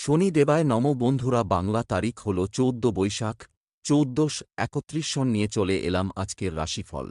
শনি দেবায় নম বন্ধুরা, বাংলা তারিখ হল ১৪ বৈশাখ ১৪৩১ সন নিয়ে চলে এলাম আজকের রাশিফল।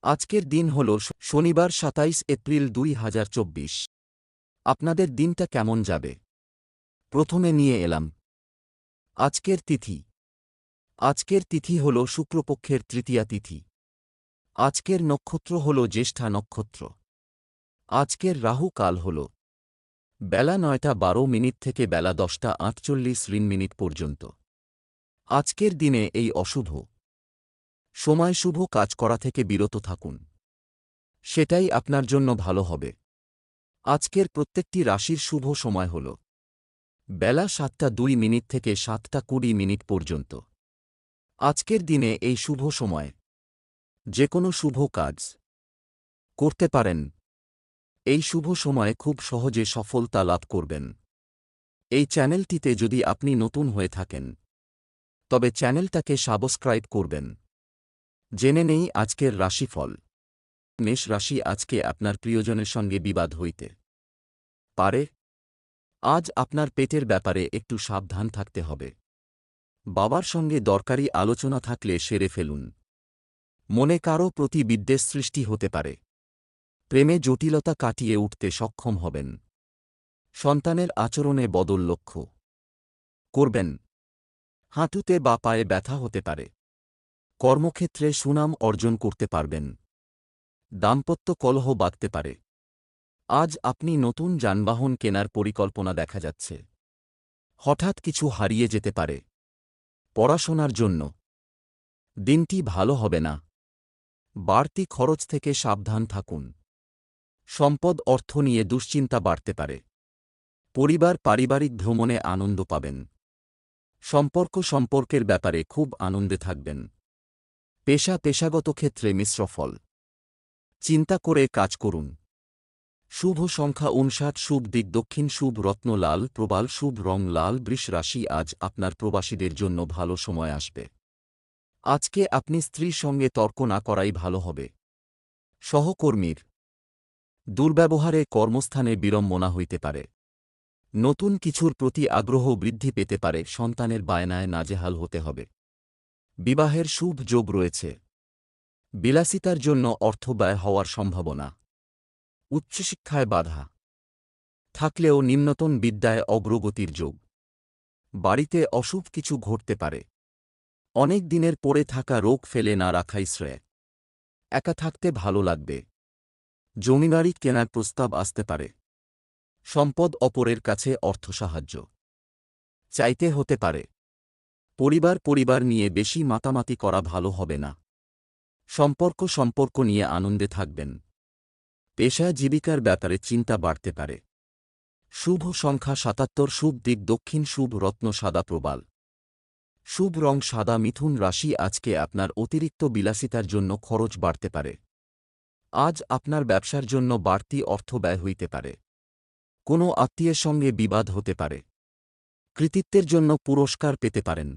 আজকের দিন হল শনিবার ২৭ এপ্রিল ২০২৪। আপনাদের দিনটা কেমন যাবে? প্রথমে নিয়ে এলাম আজকের তিথি। আজকের তিথি হল শুক্লপক্ষের তৃতীয়া তিথি। আজকের নক্ষত্র হল জ্যেষ্ঠা নক্ষত্র। আজকের রাহু কাল হল বেলা ৯টা ১২ থেকে বেলা ১০টা ৪৮ পর্যন্ত। আজকের দিনে এই অশুভ সময় শুভ কাজ করা থেকে বিরত থাকুন, সেটাই আপনার জন্য ভালো হবে। আজকের প্রত্যেকটি রাশির শুভ সময় হল বেলা ৭টা ২ থেকে ৭টা ২০ পর্যন্ত। আজকের দিনে এই শুভ সময় যে কোনো শুভ কাজ করতে পারেন। এই শুভ সময়ে খুব সহজে সফলতা লাভ করবেন। এই চ্যানেলটিতে যদি আপনি নতুন হয়ে থাকেন তবে চ্যানেলটাকে সাবস্ক্রাইব করবেন। জেনে নেই আজকের রাশিফল। মেষ রাশি, আজকে আপনার প্রিয়জনের সঙ্গে বিবাদ হইতে পারে। আজ আপনার পেটের ব্যাপারে একটু সাবধান থাকতে হবে। বাবার সঙ্গে দরকারি আলোচনা থাকলে সেরে ফেলুন। মনে কারও প্রতি বিদ্বেষ সৃষ্টি হতে পারে। প্রেমে জটিলতা কাটিয়ে উঠতে সক্ষম হবেন। সন্তানের আচরণে বদল লক্ষ্য করবেন। হাঁটুতে বা পায়ে ব্যথা হতে পারে। কর্মক্ষেত্রে সুনাম অর্জন করতে পারবেন। দাম্পত্য কলহ বাধতে পারে। আজ আপনি নতুন যানবাহন কেনার পরিকল্পনা দেখা যাচ্ছে। হঠাৎ কিছু হারিয়ে যেতে পারে। পড়াশোনার জন্য দিনটি ভালো হবে না। বাড়তি খরচ থেকে সাবধান থাকুন। সম্পদ অর্থ নিয়ে দুশ্চিন্তা বাড়তে পারে। পরিবার পারিবারিক ভ্রমণে আনন্দ পাবেন। সম্পর্কের ব্যাপারে খুব আনন্দে থাকবেন। পেশাগত ক্ষেত্রে মিশ্র ফল। চিন্তা করে কাজ করুন। শুভ সংখ্যা ৫৯, শুভ দিক দক্ষিণ, শুভ রত্ন লাল প্রবাল, শুভ রং লাল। বৃষ রাশি, আজ আপনার প্রবাসীদের জন্য ভালো সময় আসবে। আজকে আপনি স্ত্রীর সঙ্গে তর্ক না করাই ভালো হবে। সহকর্মীর দুর্ব্যবহারে কর্মস্থানে বিড়ম্বনা হইতে পারে। নতুন কিছুর প্রতি আগ্রহ বৃদ্ধি পেতে পারে। সন্তানের বায়নায় নাজেহাল হতে হবে। বিবাহের শুভ যোগ রয়েছে। বিলাসিতার জন্য অর্থ ব্যয় হওয়ার সম্ভাবনা। উচ্চশিক্ষায় বাধা থাকলেও নিম্নতন বিদ্যায় অগ্রগতির যোগ। বাড়িতে অশুভ কিছু ঘটতে পারে। অনেক দিনের পড়ে থাকা রোগ ফেলে না রাখাই শ্রেয়। একা থাকতে ভালো লাগবে। জমিবাড়ি কেনার প্রস্তাব আসতে পারে। সম্পদ অপরের কাছে অর্থ সাহায্য চাইতে হতে পারে। পরিবার নিয়ে বেশি মাতামাতি করা ভালো হবে না। সম্পর্ক নিয়ে আনন্দে থাকবেন। পেশা জীবিকার ব্যাপারে চিন্তা বাড়তে পারে। শুভ সংখ্যা ৭৭, শুভ দিক দক্ষিণ, শুভ রত্ন সাদা প্রবাল, শুভ রং সাদা। মিথুন রাশি, আজকে আপনার অতিরিক্ত বিলাসিতার জন্য খরচ বাড়তে পারে। আজ আপনার ব্যবসার জন্য বাড়তি অর্থ ব্যয় হইতে পারে। কোনো আত্মীয়ের সঙ্গে বিবাদ হতে পারে। কৃতিত্বের জন্য পুরস্কার পেতে পারেন।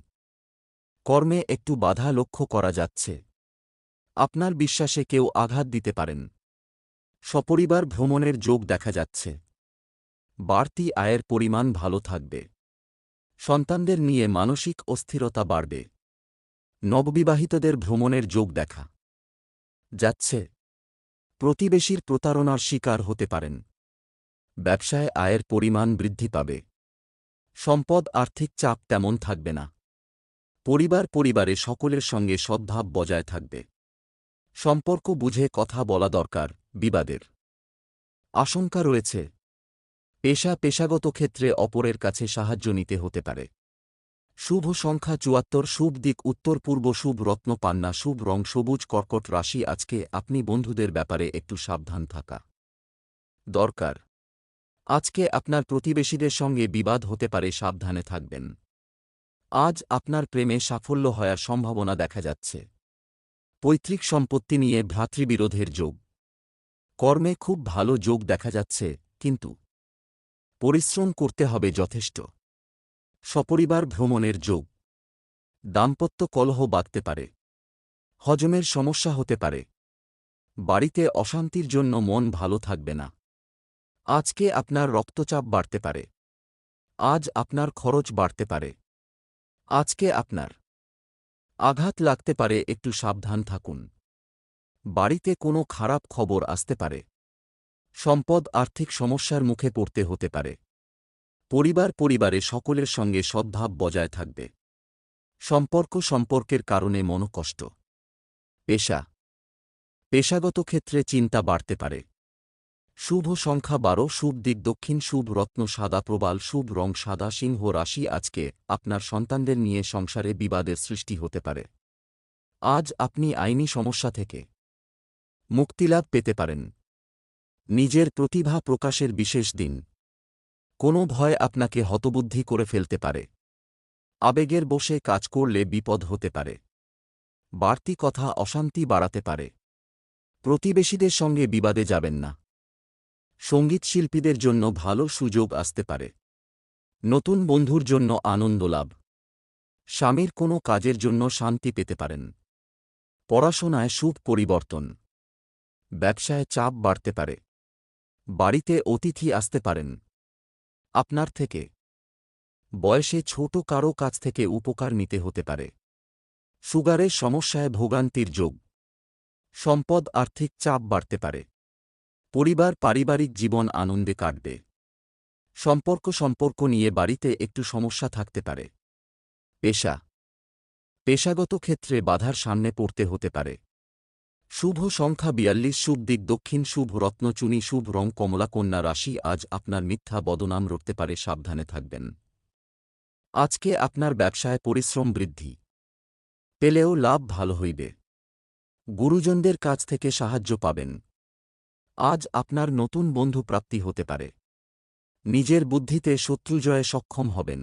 কর্মে একটু বাধা লক্ষ্য করা যাচ্ছে। আপনার বিশ্বাসে কেউ আঘাত দিতে পারেন। সপরিবার ভ্রমণের যোগ দেখা যাচ্ছে। বাড়তি আয়ের পরিমাণ ভালো থাকবে। সন্তানদের নিয়ে মানসিক অস্থিরতা বাড়বে। নববিবাহিতদের ভ্রমণের যোগ দেখা যাচ্ছে। প্রতিবেশীর প্রতারণার শিকার হতে পারেন। ব্যবসায় আয়ের পরিমাণ বৃদ্ধি পাবে। সম্পদ আর্থিক চাপ তেমন থাকবে না। পরিবারে সকলের সঙ্গে সদ্ভাব বজায় থাকবে। সম্পর্ক বুঝে কথা বলা দরকার। বিবাদের আশঙ্কা রয়েছে। পেশাগত ক্ষেত্রে অপরের কাছে সাহায্য নিতে হতে পারে। শুভ সংখ্যা ৭৪, শুভ দিক উত্তর পূর্ব, শুভ রত্ন পান্না, শুভ রং সবুজ। কর্কট রাশি, আজকে আপনি বন্ধুদের ব্যাপারে একটু সাবধান থাকা দরকার। আজকে আপনার প্রতিবেশীদের সঙ্গে বিবাদ হতে পারে, সাবধানে থাকবেন। আজ আপনার প্রেমে সাফল্য হওয়ার সম্ভাবনা দেখা যাচ্ছে। পৈতৃক সম্পত্তি নিয়ে ভ্রাতৃবিরোধের যোগ। কর্মে খুব ভালো যোগ দেখা যাচ্ছে, কিন্তু পরিশ্রম করতে হবে যথেষ্ট। সপরিবার ভ্রমণের যোগ। দাম্পত্য কলহ বাধতে পারে। হজমের সমস্যা হতে পারে। বাড়িতে অশান্তির জন্য মন ভালো থাকবে না। আজকে আপনার রক্তচাপ বাড়তে পারে। আজ আপনার খরচ বাড়তে পারে। আজকে আপনার আঘাত লাগতে পারে, একটু সাবধান থাকুন। বাড়িতে কোনো খারাপ খবর আসতে পারে। সম্পদ আর্থিক সমস্যার মুখে পড়তে হতে পারে। পরিবারে সকলের সঙ্গে সদ্ভাব বজায় থাকবে। সম্পর্কের কারণে মনোকষ্ট। পেশাগত ক্ষেত্রে চিন্তা বাড়তে পারে। শুভ সংখ্যা 12, শুভ দিক দক্ষিণ, শুভ রত্ন সাদা প্রবাল, শুভ রং সাদা। সিংহ রাশি, আজকে আপনার সন্তানদের নিয়ে সংসারে বিবাদের সৃষ্টি হতে পারে। আজ আপনি আইনি সমস্যা থেকে মুক্তিলাভ পেতে পারেন। নিজের প্রতিভা প্রকাশের বিশেষ দিন। কোনো ভয় আপনাকে হতবুদ্ধি করে ফেলতে পারে। আবেগের বশে কাজ করলে বিপদ হতে পারে। বাড়তি কথা অশান্তি বাড়াতে পারে। প্রতিবেশীদের সঙ্গে বিবাদে যাবেন না। সঙ্গীতশিল্পীদের জন্য ভালো সুযোগ আসতে পারে। নতুন বন্ধুর জন্য আনন্দ লাভ। স্বামীর কোনো কাজের জন্য শান্তি পেতে পারেন। পড়াশোনায় শুভ পরিবর্তন। ব্যবসায় চাপ বাড়তে পারে। বাড়িতে অতিথি আসতে পারেন। আপনার থেকে বয়সে ছোট কারও কাছ থেকে উপকার নিতে হতে পারে। সুগারের সমস্যায় ভোগান্তির যোগ। সম্পদ আর্থিক চাপ বাড়তে পারে। পারিবারিক জীবন আনন্দে কাটবে। সম্পর্ক নিয়ে বাড়িতে একটু সমস্যা থাকতে পারে। পেশাগত ক্ষেত্রে বাধার সামনে পড়তে হতে পারে। শুভ সংখ্যা 42, শুভ দিক দক্ষিণ, শুভ রত্নচুনি, শুভ রং কমলা। কন্যা রাশি, আজ আপনার মিথ্যা বদনাম রটতে পারে, সাবধানে থাকবেন। আজকে আপনার ব্যবসায় পরিশ্রম বৃদ্ধি পেলেও লাভ ভালো হইবে। গুরুজনদের কাছ থেকে সাহায্য পাবেন। আজ আপনার নতুন বন্ধু প্রাপ্তি হতে পারে। নিজের বুদ্ধিতে শত্রুজয়ে সক্ষম হবেন।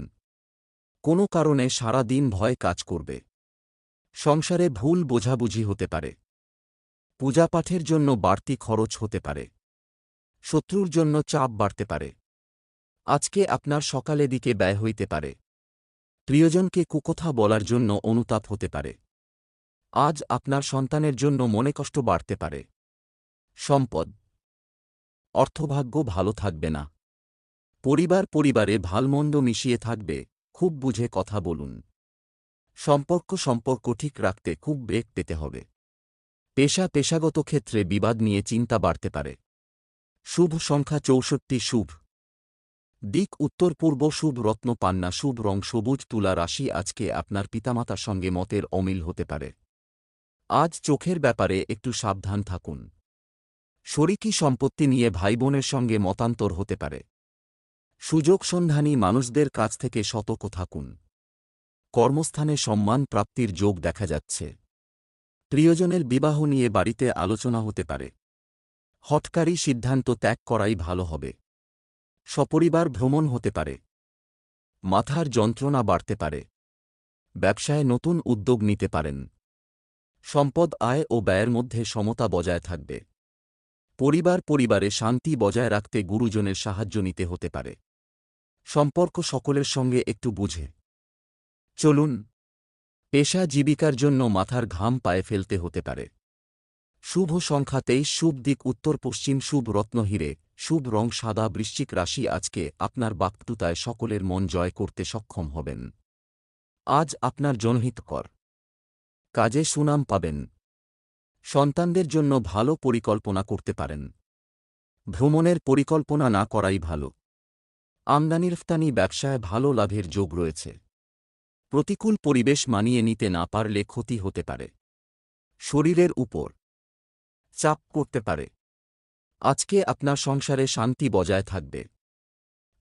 কোনো কারণে সারা দিন ভয় কাজ করবে। সংসারে ভুল বোঝাবুঝি হতে পারে। পূজাপাঠের জন্য বাড়তি খরচ হতে পারে। শত্রুর জন্য চাপ বাড়তে পারে। আজকে আপনার সকালে দিকে ব্যয় হইতে পারে। প্রিয়জনকে কুকথা বলার জন্য অনুতাপ হতে পারে। আজ আপনার সন্তানের জন্য মনে কষ্ট বাড়তে পারে। সম্পদ অর্থভাগ্য ভালো থাকবে না। পরিবারে ভালমন্দ মিশিয়ে থাকবে, খুব বুঝে কথা বলুন। সম্পর্ক ঠিক রাখতে খুব বেগ পেতে হবে। পেশাগত ক্ষেত্রে বিবাদ নিয়ে চিন্তা বাড়তে পারে। শুভ সংখ্যা 64, শুভ দিক উত্তর পূর্ব, শুভ রত্ন পান্না, শুভ রং সবুজ। তুলা রাশি, আজকে আপনার পিতামাতার সঙ্গে মতের অমিল হতে পারে। আজ চোখের ব্যাপারে একটু সাবধান থাকুন। শরিকি সম্পত্তি নিয়ে ভাইবোনের সঙ্গে মতান্তর হতে পারে। সুযোগ সন্ধানী মানুষদের কাছ থেকে সতর্ক থাকুন। কর্মস্থানে সম্মান প্রাপ্তির যোগ দেখা যাচ্ছে। প্রিয়জনের বিবাহ নিয়ে বাড়িতে আলোচনা হতে পারে। হঠকারী সিদ্ধান্ত ত্যাগ করাই ভালো হবে। সপরিবার ভ্রমণ হতে পারে। মাথার যন্ত্রণা বাড়তে পারে। ব্যবসায় নতুন উদ্যোগ নিতে পারেন। সম্পদ আয় ও ব্যয়ের মধ্যে সমতা বজায় থাকবে। পরিবারে শান্তি বজায় রাখতে গুরুজনের সাহায্য নিতে হতে পারে। সম্পর্ক সকলের সঙ্গে একটু বুঝে চলুন। পেশা জীবিকার জন্য মাথার ঘাম পায়ে ফেলতে হতে পারে। শুভ সংখ্যা 23, শুভ দিক উত্তর পশ্চিম, শুভ রত্ন হিরে, শুভ রং সাদা। বৃশ্চিক রাশি, আজকে আপনার বাক্পটুতায় সকলের মন জয় করতে সক্ষম হবেন। আজ আপনার জনহিতকর কাজে সুনাম পাবেন। সন্তানদের জন্য ভালো পরিকল্পনা করতে পারেন। ভ্রমণের পরিকল্পনা না করাই ভালো। আমদানি রফতানি ব্যবসায় ভালো লাভের যোগ রয়েছে। প্রতিকূল পরিবেশ মানিয়ে নিতে না পারলে ক্ষতি হতে পারে। শরীরের উপর চাপ করতে পারে। আজকে আপনার সংসারে শান্তি বজায় থাকবে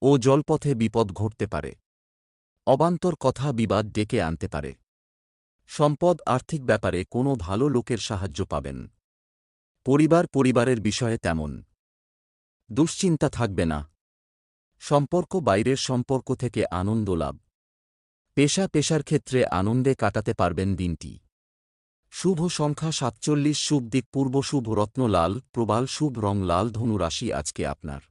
ও জলপথে বিপদ ঘটতে পারে। অবান্তর কথা বিবাদ ডেকে আনতে পারে। সম্পদ আর্থিক ব্যাপারে কোনো ভালো লোকের সাহায্য পাবেন। পরিবারের বিষয়ে তেমন দুশ্চিন্তা থাকবে না। বাইরের সম্পর্ক থেকে আনন্দ লাভ। পেশার ক্ষেত্রে আনন্দে কাটাতে পারবেন দিনটি। শুভ সংখ্যা 47, শুভ দিক পূর্ব, শুভ রত্ন লাল প্রবাল, শুভ রং লাল। ধনু রাশি, আজকে আপনার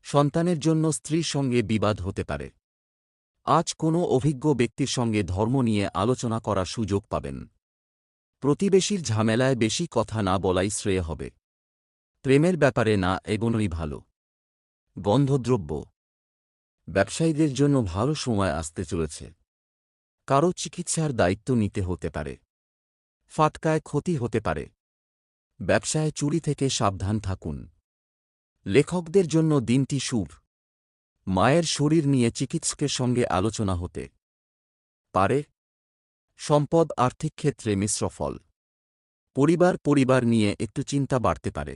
সন্তানের জন্য স্ত্রীর সঙ্গে বিবাদ হতে পারে। আজ কোনো অভিজ্ঞ ব্যক্তির সঙ্গে ধর্ম নিয়ে আলোচনা করার সুযোগ পাবেন। প্রতিবেশীর ঝামেলায় বেশি কথা না বলাই শ্রেয় হবে। প্রেমের ব্যাপারে না এগোনোই ভালো। গন্ধদ্রব্য ব্যবসায়ীদের জন্য ভালো সময় আসতে চলেছে। কারো চিকিৎসার দায়িত্ব নিতে হতে পারে। ফাটকায় ক্ষতি হতে পারে। ব্যবসায় চুরি থেকে সাবধান থাকুন। লেখকদের জন্য দিনটি শুভ। মায়ের শরীর নিয়ে চিকিৎসকের সঙ্গে আলোচনা হতে পারে। সম্পদ আর্থিক ক্ষেত্রে মিশ্র ফল। পরিবার নিয়ে একটু চিন্তা বাড়তে পারে।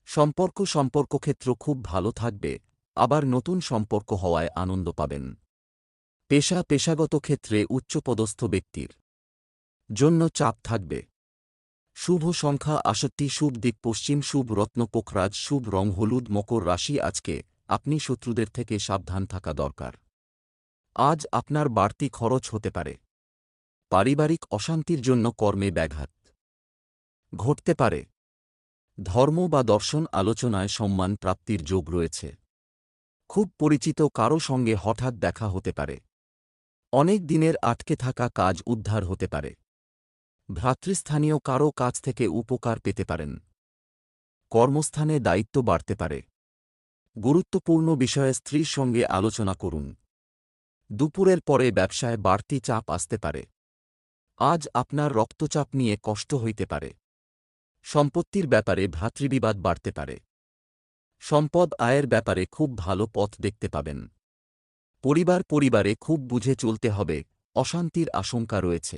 সম্পর্ক ক্ষেত্র খুব ভালো থাকবে, আবার নতুন সম্পর্ক হওয়ায় আনন্দ পাবেন। পেশাগত ক্ষেত্রে উচ্চপদস্থ ব্যক্তির জন্য চাপ থাকবে। শুভ সংখ্যা ৬৮, শুভ দিক পশ্চিম, শুভ রত্ন পোখরাজ, শুভ রং হলুদ। মকর রাশি, আজকে আপনি শত্রুদের থেকে সাবধান থাকা দরকার। আজ আপনার বাড়তি খরচ হতে পারে। পারিবারিক অশান্তির জন্য কর্মে ব্যাঘাত ঘটতে পারে। ধর্ম বা দর্শন আলোচনায় সম্মান প্রাপ্তির যোগ রয়েছে। খুব পরিচিত কারো সঙ্গে হঠাৎ দেখা হতে পারে। অনেক দিনের আটকে থাকা কাজ উদ্ধার হতে পারে। ভ্রাতৃস্থানীয় কারো কাছ থেকে উপকার পেতে পারেন। কর্মস্থানে দায়িত্ব বাড়তে পারে। গুরুত্বপূর্ণ বিষয়ে স্ত্রীর সঙ্গে আলোচনা করুন। দুপুরের পরে ব্যবসায় বাড়তি চাপ আসতে পারে। আজ আপনার রক্তচাপ নিয়ে কষ্ট হইতে পারে। সম্পত্তির ব্যাপারে ভ্রাতৃবিবাদ বাড়তে পারে। সম্পদ আয়ের ব্যাপারে খুব ভালো পথ দেখতে পাবেন। পরিবারে খুব বুঝে চলতে হবে, অশান্তির আশঙ্কা রয়েছে।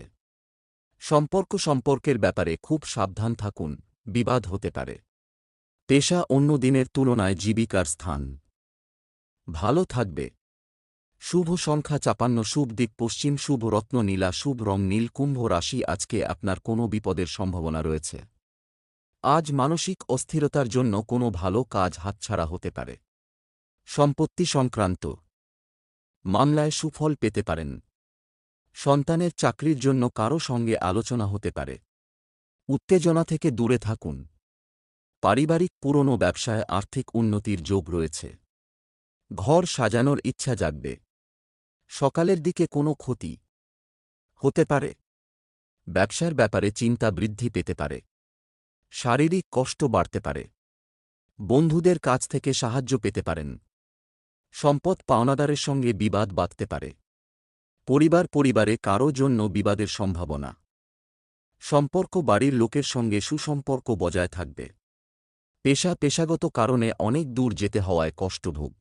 সম্পর্কের ব্যাপারে খুব সাবধান থাকুন, বিবাদ হতে পারে। পেশা অন্য দিনের তুলনায় জীবিকার স্থান ভালো থাকবে। শুভ সংখ্যা ৫৫, শুভ দিক পশ্চিম, শুভ রত্ন নীলা, শুভ রং নীল। কুম্ভ রাশি, আজকে আপনার কোনো বিপদের সম্ভাবনা রয়েছে। আজ মানসিক অস্থিরতার জন্য কোনো ভালো কাজ হাতছাড়া হতে পারে। সম্পত্তি সংক্রান্ত মামলায় সুফল পেতে পারেন। সন্তানের চাকরির জন্য কারো সঙ্গে আলোচনা হতে পারে। উত্তেজনা থেকে দূরে থাকুন। পারিবারিক পুরনো ব্যবসায় আর্থিক উন্নতির যোগ রয়েছে। ঘর সাজানোর ইচ্ছা জাগবে। সকালের দিকে কোনো ক্ষতি হতে পারে। ব্যবসার ব্যাপারে চিন্তা বৃদ্ধি পেতে পারে। শারীরিক কষ্ট বাড়তে পারে। বন্ধুদের কাছ থেকে সাহায্য পেতে পারেন। সম্পদ পাওনাদারের সঙ্গে বিবাদ বাধতে পারে। পরিবারে কারো জন্য বিবাদের সম্ভাবনা। সম্পর্ক বাড়ির লোকের সঙ্গে সুসম্পর্ক বজায় থাকবে। পেশাগত কারণে অনেক দূর যেতে হওয়ায় কষ্টভোগ।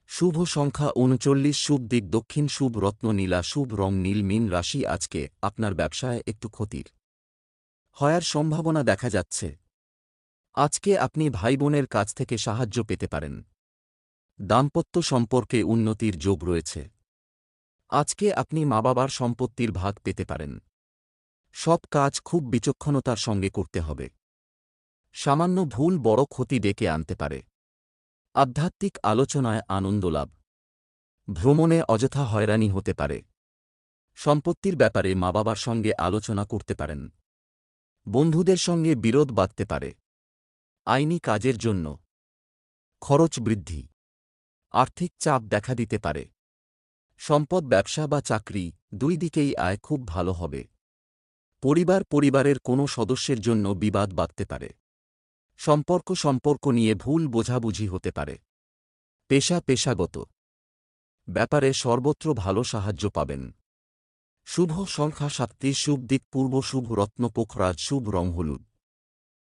শুভ সংখ্যা ৩৯, শুভ দিক দক্ষিণ, শুভ রত্ন নীলা, শুভ রং নীল। মীন রাশি, আজকে আপনার ব্যবসায় একটু ক্ষতির হওয়ার সম্ভাবনা দেখা যাচ্ছে। আজকে আপনি ভাইবোনের কাছ থেকে সাহায্য পেতে পারেন। দাম্পত্য সম্পর্কে উন্নতির যোগ রয়েছে। আজকে আপনি মা বাবার সম্পত্তির ভাগ পেতে পারেন। সব কাজ খুব বিচক্ষণতার সঙ্গে করতে হবে। সামান্য ভুল বড় ক্ষতি ডেকে আনতে পারে। আধ্যাত্মিক আলোচনায় আনন্দ লাভ। ভ্রমণে অযথা হয়রানি হতে পারে। সম্পত্তির ব্যাপারে মা বাবার সঙ্গে আলোচনা করতে পারেন। বন্ধুদের সঙ্গে বিরোধ বাধতে পারে। আইনি কাজের জন্য খরচ বৃদ্ধি। আর্থিক চাপ দেখা দিতে পারে। সম্পদ, ব্যবসা বা চাকরি দুই দিকেই আয় খুব ভালো হবে। পরিবারের কোনো সদস্যের জন্য বিবাদ বাধতে পারে। সম্পর্ক নিয়ে ভুল বোঝাবুঝি হতে পারে। পেশাগত ব্যাপারে সর্বত্র ভালো সাহায্য পাবেন। শুভ সংখ্যা ৩৭, শুভ দিক পূর্ব, শুভ রত্ন পোখরাজ, শুভ রং হলুদ।